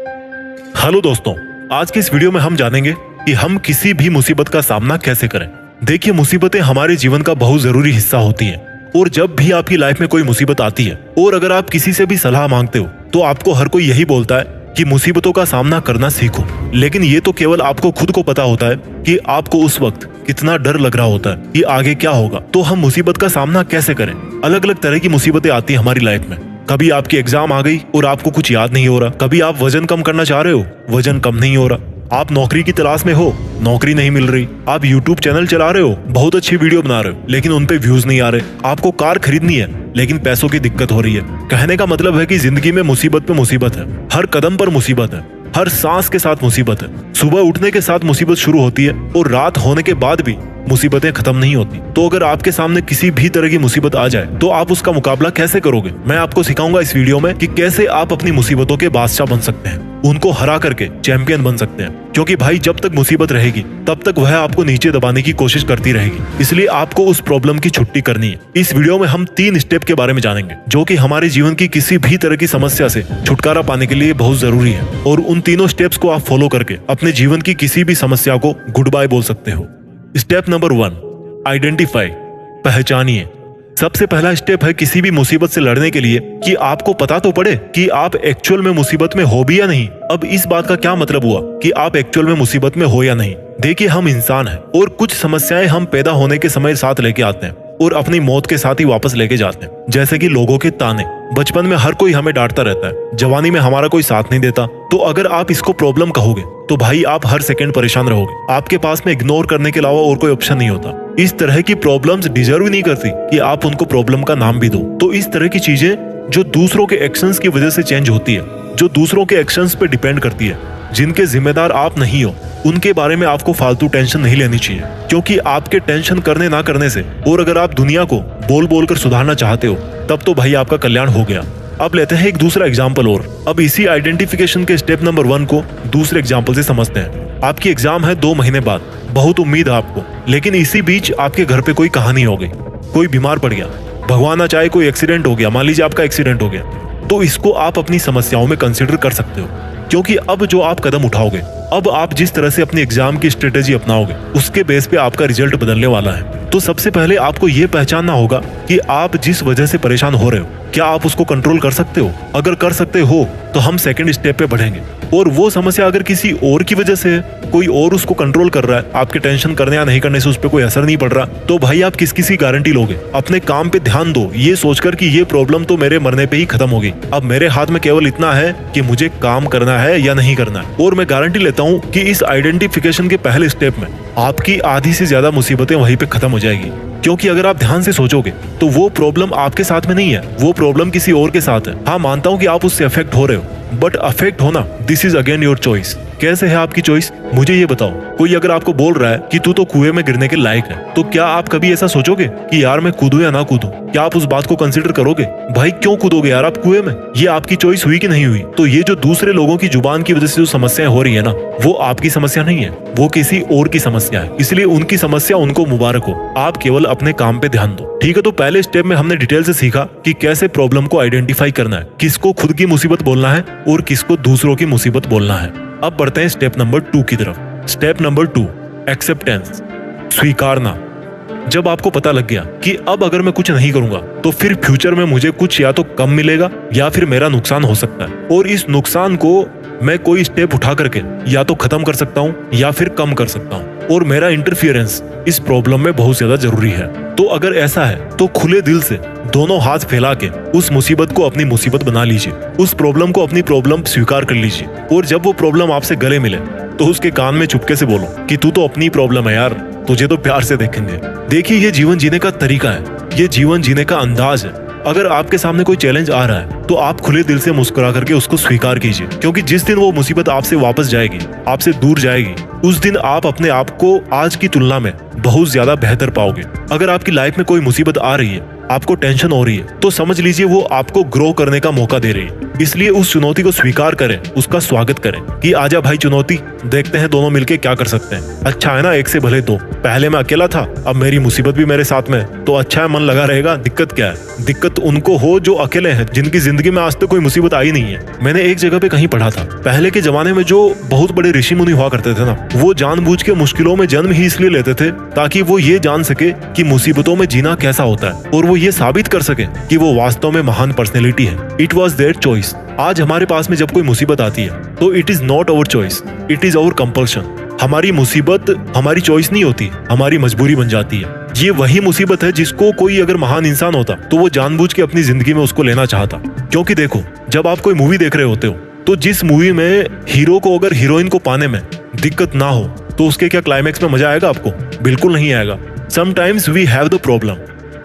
Hello दोस्तों, आज की इस वीडियो में हम जानेंगे कि हम किसी भी मुसीबत का सामना कैसे करें। देखिए, मुसीबतें हमारे जीवन का बहुत जरूरी हिस्सा होती हैं और जब भी आपकी लाइफ में कोई मुसीबत आती है और अगर आप किसी से भी सलाह मांगते हो तो आपको हर कोई यही बोलता है कि मुसीबतों का सामना करना सीखो। लेकिन ये तो केवल आपको खुद को पता होता है कि आपको उस वक्त कितना डर लग रहा होता है कि आगे क्या होगा। तो हम मुसीबत का सामना कैसे करें? अलग अलग तरह की मुसीबतें आती है हमारी लाइफ में। कभी आपकी एग्जाम आ गई और आपको कुछ याद नहीं हो रहा, कभी आप वजन कम करना चाह रहे हो, वजन कम नहीं हो रहा, आप नौकरी की तलाश में हो, नौकरी नहीं मिल रही, आप YouTube चैनल चला रहे हो, बहुत अच्छी वीडियो बना रहे हो लेकिन उन पे व्यूज नहीं आ रहे, आपको कार खरीदनी है लेकिन पैसों की दिक्कत हो रही है। कहने का मतलब है कि जिंदगी में मुसीबत पे मुसीबत है, हर कदम पर मुसीबत है, हर सांस के साथ मुसीबत है। सुबह उठने के साथ मुसीबत शुरू होती है और रात होने के बाद भी मुसीबतें खत्म नहीं होती। तो अगर आपके सामने किसी भी तरह की मुसीबत आ जाए तो आप उसका मुकाबला कैसे करोगे? मैं आपको सिखाऊंगा इस वीडियो में कि कैसे आप अपनी मुसीबतों के बादशाह बन सकते हैं, उनको हरा करके चैंपियन बन सकते हैं। क्योंकि भाई, जब तक मुसीबत रहेगी तब तक वह आपको नीचे दबाने की कोशिश करती रहेगी, इसलिए आपको उस प्रॉब्लम की छुट्टी करनी है। इस वीडियो में हम 3 स्टेप के बारे में जानेंगे जो कि हमारे जीवन की किसी भी तरह की समस्या से छुटकारा पाने के लिए बहुत जरूरी है और उन तीनों स्टेप्स को आप फॉलो करके अपने जीवन की किसी भी समस्या को गुड बाय बोल सकते हो। स्टेप नंबर 1, आइडेंटिफाई, पहचानिए। सबसे पहला स्टेप है किसी भी मुसीबत से लड़ने के लिए कि आपको पता तो पड़े कि आप एक्चुअल में मुसीबत में हो भी या नहीं। अब इस बात का क्या मतलब हुआ कि आप एक्चुअल में मुसीबत में हो या नहीं? देखिए, हम इंसान हैं और कुछ समस्याएं हम पैदा होने के समय साथ लेके आते हैं और अपनी मौत के साथ ही वापस लेके जाते हैं। जैसे कि लोगों के ताने, बचपन में हर कोई हमें डांटता रहता है, जवानी में हमारा कोई साथ नहीं देता। तो अगर आप इसको प्रॉब्लम कहोगे तो भाई आप हर सेकंड परेशान रहोगे, आपके पास में इग्नोर करने के अलावा और कोई ऑप्शन नहीं होता। इस तरह की प्रॉब्लम्स डिजर्व ही नहीं करती कि आप उनको प्रॉब्लम का नाम भी दो। तो इस तरह की चीजें जो दूसरों के एक्शंस की वजह से चेंज होती है, जो दूसरों के एक्शंस पे डिपेंड करती है, जिनके जिम्मेदार आप नहीं हो, उनके बारे में आपको फालतू टेंशन नहीं लेनी चाहिए। क्योंकि आपके टेंशन करने ना करने से और अगर आप दुनिया को बोल बोल कर सुधारना चाहते हो तब तो भाई आपका कल्याण हो गया। अब लेते हैं एक दूसरा एग्जाम्पल और अब इसी आइडेंटिफिकेशन के स्टेप नंबर 1 को दूसरे एग्जाम्पल से समझते हैं। आपकी एग्जाम है 2 महीने बाद, बहुत उम्मीद है आपको, लेकिन इसी बीच आपके घर पे कोई कहानी हो गई, कोई बीमार पड़ गया, भगवान ना चाहे कोई एक्सीडेंट हो गया, मान लीजिए आपका एक्सीडेंट हो गया। तो इसको आप अपनी समस्याओं में कंसिडर कर सकते हो, क्योंकि अब जो आप कदम उठाओगे, अब आप जिस तरह से अपनी एग्जाम की स्ट्रेटेजी अपनाओगे उसके बेस पे आपका रिजल्ट बदलने वाला है। तो सबसे पहले आपको ये पहचानना होगा कि आप जिस वजह से परेशान हो रहे हो, क्या आप उसको कंट्रोल कर सकते हो? अगर कर सकते हो तो हम सेकंड स्टेप पे बढ़ेंगे। और वो समस्या अगर किसी और की वजह से है, कोई और उसको कंट्रोल कर रहा है, आपके टेंशन करने या नहीं करने से उस पर कोई असर नहीं पड़ रहा, तो भाई आप किसकी गारंटी लोगे? अपने काम पे ध्यान दो, ये सोचकर कि ये प्रॉब्लम तो मेरे मरने पे ही खत्म होगी, अब मेरे हाथ में केवल इतना है कि मुझे काम करना है या नहीं करना है। और मैं गारंटी लेता हूँ कि इस आइडेंटिफिकेशन के पहले स्टेप में आपकी आधी से ज्यादा मुसीबतें वहीं पे खत्म हो जाएगी। क्योंकि अगर आप ध्यान से सोचोगे तो वो प्रॉब्लम आपके साथ में नहीं है, वो प्रॉब्लम किसी और के साथ है। हाँ, मानता हूँ कि आप उससे अफेक्ट हो रहे हो, बट अफेक्ट होना this is again your choice. कैसे है आपकी चॉइस? मुझे ये बताओ, कोई अगर आपको बोल रहा है कि तू तो कुएं में गिरने के लायक है, तो क्या आप कभी ऐसा सोचोगे कि यार मैं कूदूं या ना कूदूं? क्या आप उस बात को कंसिडर करोगे? भाई क्यों कूदोगे यार आप कुएं में? ये आपकी चॉइस हुई कि नहीं हुई? तो ये जो दूसरे लोगों की जुबान की वजह से जो समस्याएं हो रही है ना, वो आपकी समस्या नहीं है, वो किसी और की समस्या है। इसलिए उनकी समस्या उनको मुबारक हो, आप केवल अपने काम पे ध्यान दो। ठीक है, तो पहले स्टेप में हमने डिटेल से सीखा कि कैसे प्रॉब्लम को आइडेंटिफाई करना है, किसको खुद की मुसीबत बोलना है और किसको दूसरों की मुसीबत बोलना है। अब बढ़ते हैं स्टेप नंबर 2 की तरफ। स्टेप नंबर 2, एक्सेप्टेंस, स्वीकारना। जब आपको पता लग गया कि अब अगर मैं कुछ नहीं करूंगा तो फिर फ्यूचर में मुझे कुछ या तो कम मिलेगा या फिर मेरा नुकसान हो सकता है, और इस नुकसान को मैं कोई स्टेप उठा करके या तो खत्म कर सकता हूँ या फिर कम कर सकता हूँ, और मेरा इंटरफियरेंस इस प्रॉब्लम में बहुत ज्यादा जरूरी है। तो अगर ऐसा है तो खुले दिल से दोनों हाथ फैला के उस मुसीबत को अपनी मुसीबत बना लीजिए, उस प्रॉब्लम को अपनी प्रॉब्लम स्वीकार कर लीजिए, और जब वो प्रॉब्लम आपसे गले मिले तो उसके कान में चुपके से बोलो कि तू तो अपनी प्रॉब्लम है यार, तुझे तो प्यार से देखेंगे। देखिए, ये जीवन जीने का तरीका है, ये जीवन जीने का अंदाज है। अगर आपके सामने कोई चैलेंज आ रहा है तो आप खुले दिल से मुस्कुरा करके उसको स्वीकार कीजिए, क्योंकि जिस दिन वो मुसीबत आपसे वापस जाएगी, आपसे दूर जाएगी, उस दिन आप अपने आप को आज की तुलना में बहुत ज्यादा बेहतर पाओगे। अगर आपकी लाइफ में कोई मुसीबत आ रही है, आपको टेंशन हो रही है, तो समझ लीजिए वो आपको ग्रो करने का मौका दे रही है, इसलिए उस चुनौती को स्वीकार करें, उसका स्वागत करें कि आजा भाई चुनौती, देखते हैं दोनों मिलके क्या कर सकते हैं। अच्छा है ना, एक से भले दो। पहले मैं अकेला था, अब मेरी मुसीबत भी मेरे साथ में, तो अच्छा है, मन लगा रहेगा। दिक्कत क्या है? दिक्कत उनको हो जो अकेले हैं, जिनकी जिंदगी में आज तक कोई मुसीबत आई नहीं है। मैंने एक जगह पे कहीं पढ़ा था, पहले के जमाने में जो बहुत बड़े ऋषि मुनि हुआ करते थे ना, वो जानबूझ के मुश्किलों में जन्म ही इसलिए लेते थे ताकि वो ये जान सके कि मुसीबतों में जीना कैसा होता है, और वो ये साबित कर सके कि वो वास्तव में महान पर्सनैलिटी है। It was their choice. आज हमारे पास में जब कोई मुसीबत आती है तो it is not our choice, it is our compulsion. हमारी मुसीबत हमारी चॉइस नहीं होती, हमारी मजबूरी बन जाती है। ये वही मुसीबत है जिसको कोई अगर महान इंसान होता तो वो जानबूझ के अपनी जिंदगी में उसको लेना चाहता। क्योंकि देखो, जब आप कोई मूवी देख रहे होते हो तो जिस मूवी में हीरो को अगर हीरोइन को पाने में दिक्कत ना हो तो उसके क्या क्लाइमैक्स में मजा आएगा आपको? बिल्कुल नहीं आएगा। Sometimes we have the problem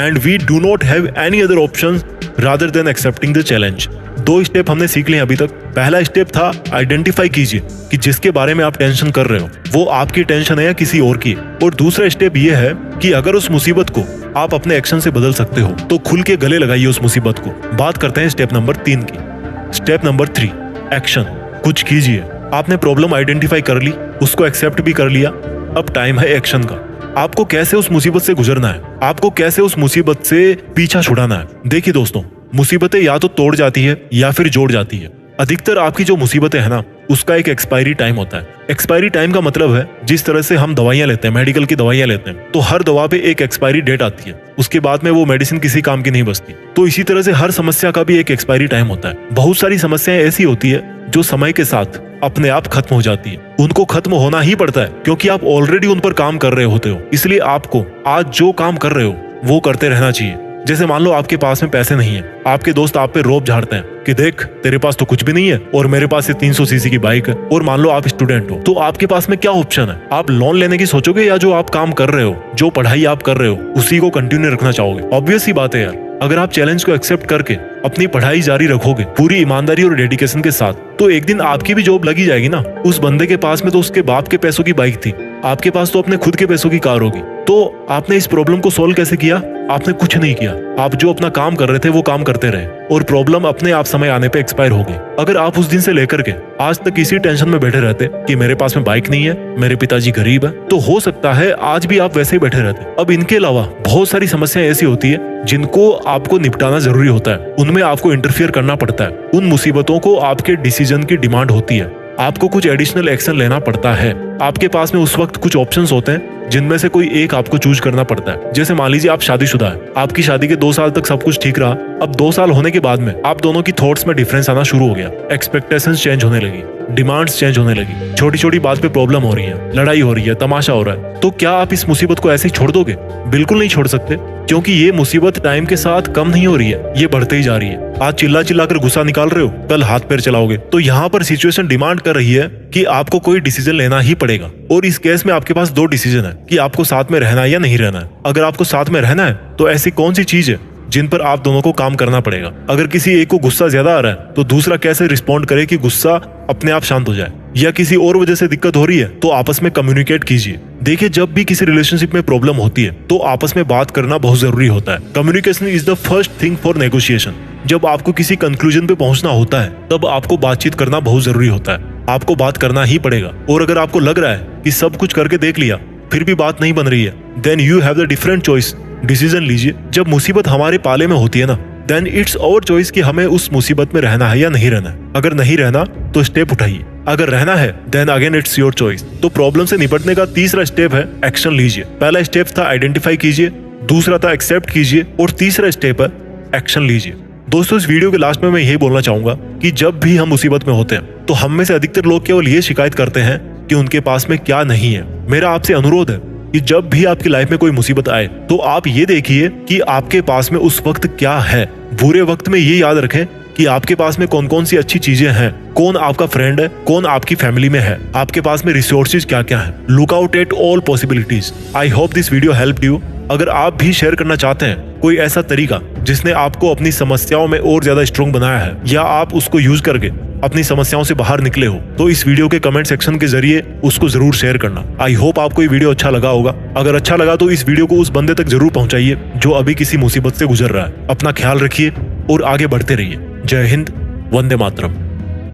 and we do not have any other option rather than accepting the challenge. 2 step हमने सीख लिए अभी तक। पहला स्टेप था आइडेंटिफाई कीजिए कि जिसके बारे में आप टेंशन कर रहे हो वो आपकी टेंशन है या किसी और की। और दूसरा स्टेप ये है कि अगर उस मुसीबत को आप अपने एक्शन से बदल सकते हो तो खुल के गले लगाइए उस मुसीबत को। बात करते हैं स्टेप नंबर 3 की। Step number 3, action. कुछ कीजिए। आपने प्रॉब्लम आइडेंटिफाई कर ली, उसको एक्सेप्ट भी कर लिया, अब टाइम है एक्शन का। आपको कैसे उस मुसीबत से गुजरना है, आपको कैसे उस मुसीबत से पीछा छुड़ाना है। देखिए दोस्तों, मुसीबतें या तो तोड़ जाती है या फिर जोड़ जाती है। अधिकतर आपकी जो मुसीबतें है ना, उसका एक एक्सपायरी टाइम होता है। एक्सपायरी टाइम का मतलब है जिस तरह से हम दवाइयां लेते हैं, मेडिकल की दवाइयां लेते हैं, तो हर दवा पे एक एक्सपायरी डेट आती है, उसके बाद में वो मेडिसिन किसी काम की नहीं बचती। तो इसी तरह से हर समस्या का भी एक एक्सपायरी टाइम होता है। बहुत सारी समस्याएं ऐसी होती है जो समय के साथ अपने आप खत्म हो जाती है। उनको खत्म होना ही पड़ता है क्योंकि आप ऑलरेडी उन पर काम कर रहे होते हो। इसलिए आपको आज जो काम कर रहे हो वो करते रहना चाहिए। जैसे मान लो आपके पास में पैसे नहीं है, आपके दोस्त आप पे रोब झाड़ते हैं कि देख तेरे पास तो कुछ भी नहीं है और मेरे पास ये 300 सीसी की बाइक है। और मान लो आप स्टूडेंट हो, तो आपके पास में क्या ऑप्शन है? आप लोन लेने की सोचोगे या जो आप काम कर रहे हो, जो पढ़ाई आप कर रहे हो, उसी को कंटिन्यू रखना चाहोगे? ऑब्वियस ही बात है यार। अगर आप चैलेंज को एक्सेप्ट करके अपनी पढ़ाई जारी रखोगे पूरी ईमानदारी और डेडिकेशन के साथ, तो एक दिन आपकी भी जॉब लगी जाएगी ना। उस बंदे के पास में तो उसके बाप के पैसों की बाइक थी, आपके पास तो अपने खुद के पैसों की कार होगी। तो आपने इस प्रॉब्लम को सोल्व कैसे किया? आपने कुछ नहीं किया। आप जो अपना काम कर रहे थे वो काम करते रहे और प्रॉब्लम अपने आप समय आने पे एक्सपायर हो गई। अगर आप उस दिन से लेकर के आज तक इसी टेंशन में बैठे रहते कि मेरे पास में बाइक नहीं है, मेरे पिताजी गरीब है, तो हो सकता है आज भी आप वैसे ही बैठे रहते। अब इनके अलावा बहुत सारी समस्याएं ऐसी होती है जिनको आपको निपटाना जरूरी होता है, उनमें आपको इंटरफियर करना पड़ता है। उन मुसीबतों को आपके डिसीजन की डिमांड होती है, आपको कुछ एडिशनल एक्शन लेना पड़ता है। आपके पास में उस वक्त कुछ ऑप्शंस होते हैं जिनमें से कोई एक आपको चूज करना पड़ता है। जैसे मान लीजिए आप शादीशुदा है, आपकी शादी के 2 साल तक सब कुछ ठीक रहा, अब 2 साल होने के बाद में आप दोनों की थॉट्स में डिफरेंस आना शुरू हो गया, एक्सपेक्टेशंस चेंज होने लगी, डिमांड्स चेंज होने लगी, छोटी छोटी बात पे प्रॉब्लम हो रही है, लड़ाई हो रही है, तमाशा हो रहा है। तो क्या आप इस मुसीबत को ऐसे ही छोड़ दोगे? बिल्कुल नहीं छोड़ सकते, क्योंकि ये मुसीबत टाइम के साथ कम नहीं हो रही है, ये बढ़ते ही जा रही है। आज चिल्ला चिल्ला कर गुस्सा निकाल रहे हो, कल हाथ पैर चलाओगे। तो यहाँ पर सिचुएशन डिमांड कर रही है कि आपको कोई डिसीजन लेना ही पड़ेगा। और इस केस में आपके पास 2 डिसीजन है कि आपको साथ में रहना है या नहीं रहना है। अगर आपको साथ में रहना है तो ऐसी कौन सी चीज है जिन पर आप दोनों को काम करना पड़ेगा? अगर किसी एक को गुस्सा ज्यादा आ रहा है तो दूसरा कैसे रिस्पॉन्ड करे कि गुस्सा अपने आप शांत हो जाए, या किसी और वजह से दिक्कत हो रही है तो आपस में कम्युनिकेट कीजिए। देखिए, जब भी किसी रिलेशनशिप में प्रॉब्लम होती है तो आपस में बात करना बहुत जरूरी होता है। Communication is the first thing for negotiation. जब आपको किसी कंक्लूजन पे पहुंचना होता है तब आपको बातचीत करना बहुत जरूरी होता है। आपको बात करना ही पड़ेगा। और अगर आपको लग रहा है कि सब कुछ करके देख लिया फिर भी बात नहीं बन रही है, then you have the different choice. Decision लीजिए। जब मुसीबत हमारे पाले में होती है ना, देन इट्स आवर चॉइस कि हमें उस मुसीबत में रहना है या नहीं रहना है। अगर नहीं रहना तो स्टेप उठाइए, अगर रहना है then again it's your choice. तो प्रॉब्लम से निपटने का तीसरा स्टेप है एक्शन लीजिए। पहला स्टेप था आइडेंटिफाई कीजिए, दूसरा था एक्सेप्ट कीजिए और तीसरा स्टेप है एक्शन लीजिए। दोस्तों, इस वीडियो के लास्ट में मैं यही बोलना चाहूंगा कि जब भी हम मुसीबत में होते हैं तो हम में से अधिकतर लोग केवल ये शिकायत करते हैं कि उनके पास में क्या नहीं है। मेरा आपसे अनुरोध है कि जब भी आपकी लाइफ में कोई मुसीबत आए तो आप ये देखिए कि आपके पास में उस वक्त क्या है। बुरे वक्त में ये याद रखें कि आपके पास में कौन कौन सी अच्छी चीजें हैं, कौन आपका फ्रेंड है, कौन आपकी फैमिली में है, आपके पास में रिसोर्सेज क्या क्या है। Look out at all possibilities. I hope this video helped you. अगर आप भी शेयर करना चाहते हैं कोई ऐसा तरीका जिसने आपको अपनी समस्याओं में और ज्यादा स्ट्रॉन्ग बनाया है, या आप उसको यूज करके अपनी समस्याओं से बाहर निकले हो, तो इस वीडियो के कमेंट सेक्शन के जरिए उसको जरूर शेयर करना। आई होप आपको ये वीडियो अच्छा लगा होगा। अगर अच्छा लगा तो इस वीडियो को उस बंदे तक जरूर पहुंचाइए जो अभी किसी मुसीबत से गुजर रहा है। अपना ख्याल रखिए और आगे बढ़ते रहिए। जय हिंद, वंदे मातरम।